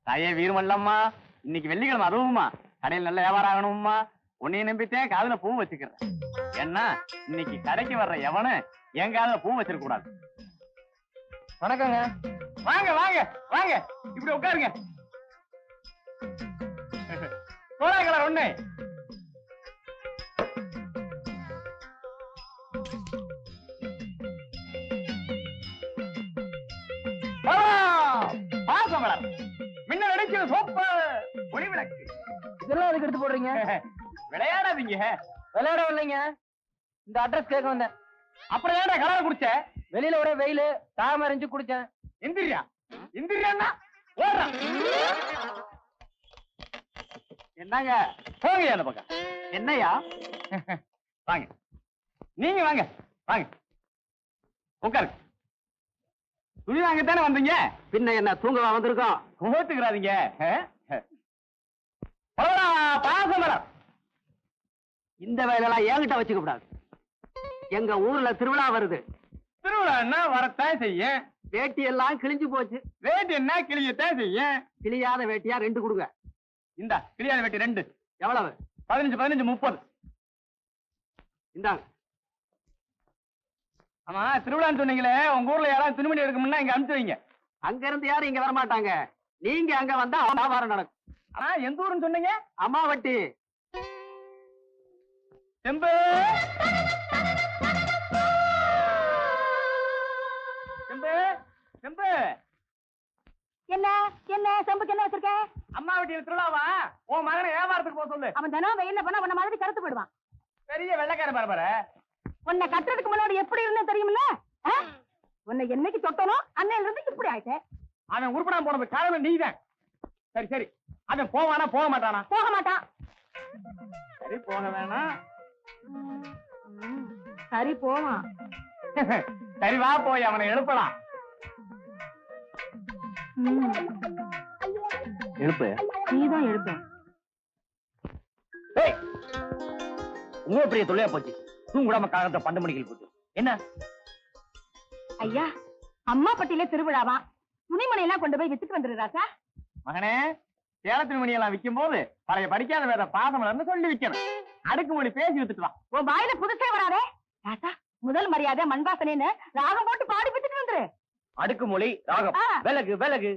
தாயே வீரமல்லம்மா, இன்னைக்கு வெள்ளிக்கிழமை அதுவுமா கடையில் நல்ல வியாபாரம் ஆகணும்மா. உன்னைய நம்பித்தேன் காதுல பூ வச்சுக்கிறேன். ஏன்னா இன்னைக்கு கடைக்கு வர்ற எவனு என் காதுல பூ வச்சிருக்க கூடாது. வணக்கங்க. வாங்க வாங்க வாங்க, இப்படி உட்காருங்க. போறாங்களா ஒண்ணு? பாசமலர் முன்ன நடிக்கிற சோப்பு ஒளி விளக்கு இதெல்லாம் எதுக்கு எடுத்து போடுறீங்க? விளையாடாதீங்க. விளையாட இல்லைங்க, இந்த அட்ரஸ் கேட்க வந்தேன். அப்புறம் ஏடா கலரை குடிச்ச? வெளியில ஒரே வெயிலு, தாம அறிஞ்சு குடிச்சேன். எந்திரியா எந்திரியா ஓடுறா. என்னங்க போங்க அந்த பக்கம். என்னையா? வாங்க நீங்க வாங்க வாங்க உட்காருங்க. துணி வாங்கத்தானே வந்தீங்க? பின்ன என்ன தூங்கவா வந்திருக்கோம்? ஓத்துக்கிறாதீங்க. பாசமரம் இந்த வேலையெல்லாம் என்கிட்ட வச்சுக்க கூடாது. எங்க ஊர்ல திருவிழா வருது. திருவிழான்னா வரத்தான் செய்யும். வேட்டி எல்லாம் கிழிஞ்சு போச்சு. வேட்டி என்ன கிளியத்தான் செய்யும். கிழியாத வேட்டியா 2 கொடுங்க. இந்த கிளியாத வேட்டி 2 எவ்வளவு? 15 15 30. இந்தாங்க. ஆமா, திருவிழான்னு சொன்னீங்களே, உங்க ஊர்ல யாராவது துணிமணி எடுக்கணும்னா இங்க அனுப்பிச்சு வைங்க. அங்க இருந்து யாரும் இங்க வர மாட்டாங்க. நீங்க அங்க வந்தா வியாபாரம் நடக்கும். ஆனா எந்த ஊருன்னு சொன்னீங்க? அம்மாவட்டி. செம்பு செம்பு செம்பு. என்ன என்ன செம்புக்கு என்ன வச்சிருக்க? அம்மா வீட்டில் திருவிழாவா? உன் மகனை வியாபாரத்துக்கு போக சொல்லு. அவன் தினம் வெயில்ல போனா உன்ன மாதிரி கருத்து போயிடுவான். பெரிய வெள்ளைக்கார பரபர. உன்னை கட்டுறதுக்கு முன்னாடி எப்படி இருந்தே தெரியுமில்ல? உன்னை என்னைக்கு தொட்டனோ அன்னையில இருந்து இப்படி ஆயிட்டேன். அவன் உருப்படாம போனது காரணம் நீதான். சரி சரி, அவன் போவானா போக மாட்டானா? போக மாட்டான். சரி போக வேணாம். சரி போவான். சரி வா போய் அவனை எழுப்பலாம். எழுப்பு. நீதான் எழுப்ப. உங்க பெரிய தொல்லையா போச்சு. தூங்குடாம காலத்தை 12 மணிக்கு போச்சு. என்ன ஐயா, அம்மா பட்டியில திருவிழாவா, துணிமணி எல்லாம் கொண்டு போய் வித்துட்டு வந்துடுறாசா. மகனே, சேலத்து மணி எல்லாம் விற்கும் போது பழைய படிக்காத வேற பாசமலர்னு சொல்லி விற்கணும். அடுக்கு மொழி பேசி வித்துட்டு வா. உன் வாயில புதுசே வராதே ராசா. முதல் மரியாதை மண்பாசனைன்னு ராகம் போட்டு பாடி வித்துட்டு வந்துரு. அடுக்கு மொழி ராகம். விலகு விலகு.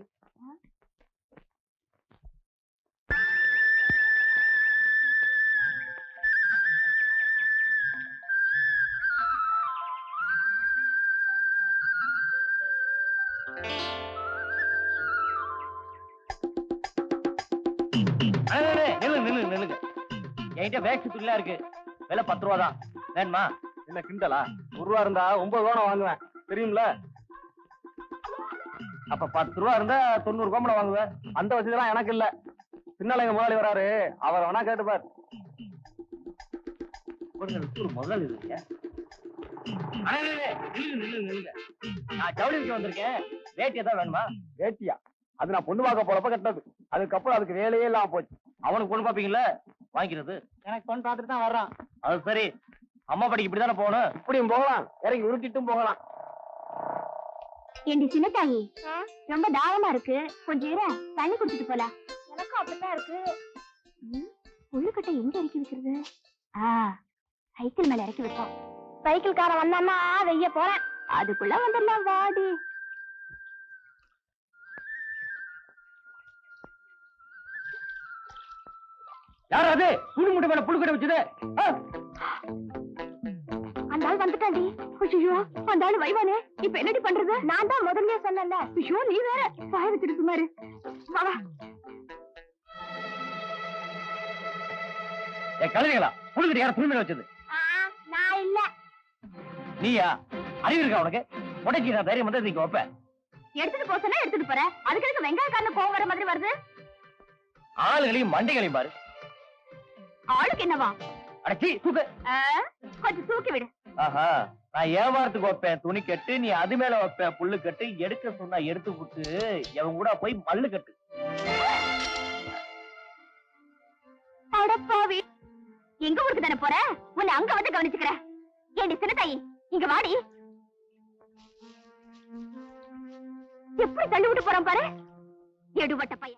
நில்லுங்க. என்கிட்ட வேஸ்ட் துணிலாம் இருக்கு. விலை 10 ரூபா தான். வேணுமா? என்ன கிண்டலா? 1 ரூபா இருந்தா 9 ரூபா வாங்குவேன், தெரியும்ல? அப்ப 10 ரூபா இருந்தா 90 கோமணம் வாங்குவேன். அந்த வசதி எல்லாம் எனக்கு இல்ல. பின்னால எங்க முதலாளி வராரு, அவர் வேணா கேட்டுப்பார். முதல் இல்லைங்க. நில்லுங்க. நான் ஜவுளி விற்க வந்திருக்கேன். வேட்டியா தான் வேணுமா? வேட்டியா? அது நான் பொண்ணு பார்க்க போறப்ப கட்டினது. அதுக்கப்புறம் அதுக்கு வேலையே இல்லாம போச்சு. அவனுக்கு பொண்ணு பாப்பீங்களா? வாங்கிக்கிறது. எனக்கு பொண்ணு பார்த்துட்டு தான் வர்றான். அது சரி, அம்மா படிக்கு இப்படித்தானே போகணும். இப்படியும் போகலாம், இறங்கி உருட்டிட்டும் போகலாம். ஏண்டி சின்னத்தாயி, ரொம்ப தாகமா இருக்கு, கொஞ்சம் இரு, தண்ணி குடிச்சிட்டு போலாம். எனக்கும் அப்படித்தான் இருக்கு. புழுக்கட்டை எங்க இறக்கி வைக்கிறது? சைக்கிள் மேல இறக்கி வைப்போம். சைக்கிள் காரன் வந்தான்னா வெய்ய போறேன், அதுக்குள்ள வந்துடலாம். வாடி. யார் அது புழு முட்டை மேல புழுக்கட்டை வச்சது? அந்த ஆள் வந்துட்டாண்டி. ஐயோ, அந்த ஆள் வைவானே. இப்ப என்னடி பண்றது? நான் தான் முதல்ல சொன்னேன்ல. ஐயோ, நீ வேற வாய வச்சிட்டு சுமாரு. வா. கழுதைகளா? புழுக்கட்டை யார துணி மேல வச்சது? நான் இல்ல. நீயா? அறிவு இருக்கா உனக்கு? உடைச்சி நான் தைரியம் வந்து நீங்க வைப்ப. எடுத்துட்டு போக சொன்னா எடுத்துட்டு போறேன். அதுக்கு எனக்கு வெங்காயக்காரன் கோவம் வர மாதிரி வருது. ஆளுகளையும் மண்டைகளையும் பாரு. ஆளுக்கு என்னவா? அடச்சி தூக்கு. கொஞ்சம் தூக்கி விடு. ஆஹா, நான் வியாபாரத்துக்கு வைப்பேன் துணி கட்டு, நீ அது மேல வைப்பேன் புல்லு கட்டு. எடுக்க சொன்னா எடுத்து விட்டு எவன் கூட போய் மல்லு கட்டு. அடப்பாவி, எங்க ஊருக்கு தானே போற? உன்னை அங்க வந்து கவனிச்சுக்கிறேன். ஏண்டி சின்னத்தாயி, இங்க வாடி. எப்படி தள்ளி விட்டு போறான் பாரு, எடுபட்ட பையன்.